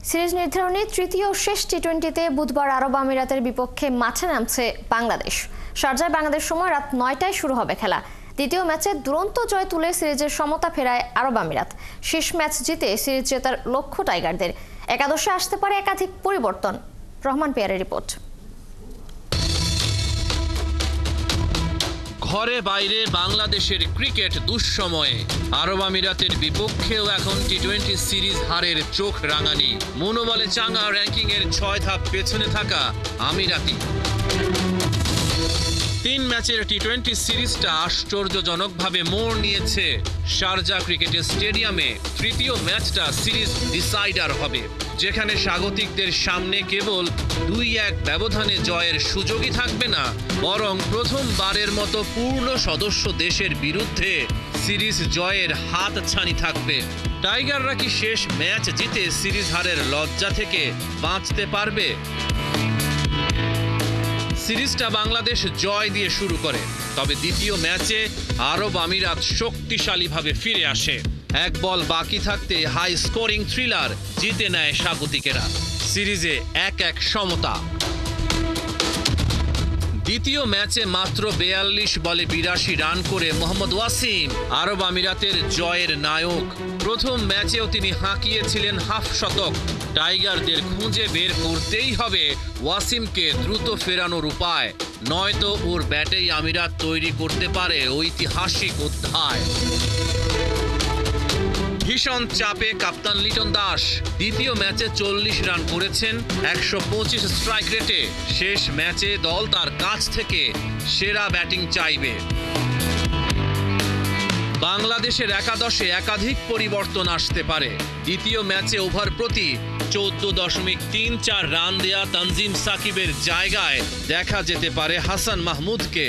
Series নির্ধারণী তৃতীয় শেষ টি-20তে বুধবার আরব আমিরাতের বিপক্ষে মাঠে নামছে বাংলাদেশ। শারজায় বাংলাদেশ সময় রাত 9টায় শুরু হবে খেলা। দ্বিতীয় ম্যাচে দুরন্ত জয় তুলে সিরিজের সমতা ফেরায় আরব আমিরাত। শেষ ম্যাচ জিতে সিরিজ জেতার লক্ষ্য টাইগারদের। একাদশে আসতে পারে একাধিক পরিবর্তন। রহমান পেয়ারের রিপোর্ট। ঘরে বাইরে বাংলাদেশের ক্রিকেট দুঃসময়ে। আরব আমিরাতের বিপক্ষেও এখন টি-20 সিরিজ হারের চোখ রাঙানি। মনোবলে চাঙ্গা র্যাঙ্কিং এর 6 ধাপ পেছনে থাকা আমিরাতি। 3 ম্যাচের টি-20 সিরিজটা আশ্চর্যজনকভাবে মোড় নিয়েছে। শারজা ক্রিকেট স্টেডিয়ামে তৃতীয় ম্যাচটা সিরিজ ডিসাইডার হবে, যেখানে স্বাগতিকদের সামনে কেবল 2-1 ব্যবধানে জয়ের সুযোগই থাকবে না, বরং প্রথমবারের মতো পূর্ণ সদস্য দেশের বিরুদ্ধে সিরিজ জয়ের হাতছানি থাকবে। টাইগাররা কি শেষ ম্যাচ জিতে সিরিজ হারের লজ্জা থেকে বাঁচতে পারবে? সিরিজটা বাংলাদেশ জয় দিয়ে শুরু করে, তবে দ্বিতীয় ম্যাচে আরব আমিরাত শক্তিশালীভাবে ফিরে আসে। এক বল বাকি থাকতে হাই স্কোরিং থ্রিলার জিতে নেয় স্বাগতিকেরা। সিরিজে 1-1 সমতা। দ্বিতীয় ম্যাচে মাত্র 42 বলে 82 রান করে মোহাম্মদ ওয়াসিম আরব আমিরাতের জয়ের নায়ক। প্রথম ম্যাচেও তিনি হাঁকিয়েছিলেন হাফ শতক। টাইগারদের খুঁজে বের করতেই হবে ওয়াসিমকে দ্রুত ফেরানোর উপায়, নয়তো ওর ব্যাটেই আমিরাত তৈরি করতে পারে ঐতিহাসিক অধ্যায়। ভীষণ চাপে কাপ্তান লিটন দাস দ্বিতীয় ম্যাচে 40 রান করেছেন 125 স্ট্রাইক রেটে। শেষ ম্যাচে দল তার কাছ থেকে সেরা ব্যাটিং চাইবে। বাংলাদেশের একাদশে একাধিক পরিবর্তন আসতে পারে। দ্বিতীয় ম্যাচে ওভার প্রতি 14.34 রান দেয়া তানজিম সাকিবের জায়গায় দেখা যেতে পারে হাসান মাহমুদকে।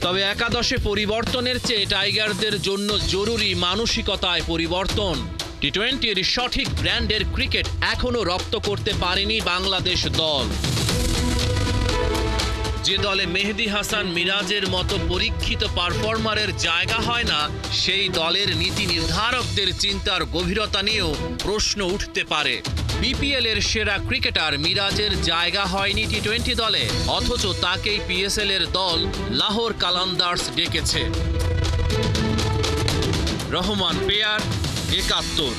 তবে একাদশে পরিবর্তনের চেয়ে টাইগারদের জন্য জরুরি মানসিকতায় পরিবর্তন। টি-20-র সঠিক ব্র্যান্ডের ক্রিকেট এখনো রপ্ত করতে পারেনি বাংলাদেশ দল। যে দলে মেহেদী হাসান মিরাজের মতো পরীক্ষিত পারফর্মারের জায়গা হয় না, সেই দলের নীতি নির্ধারকদের চিন্তার গভীরতা নিয়েও প্রশ্ন উঠতে পারে। বিপিএল এর সেরা ক্রিকেটার মিরাজের জায়গা হয়নি টি-20 দলে, অথচ তাকেই পিএসএল এর দল লাহোর কালান্দার্স ডেকেছে। রহমান পেয়ার, 71।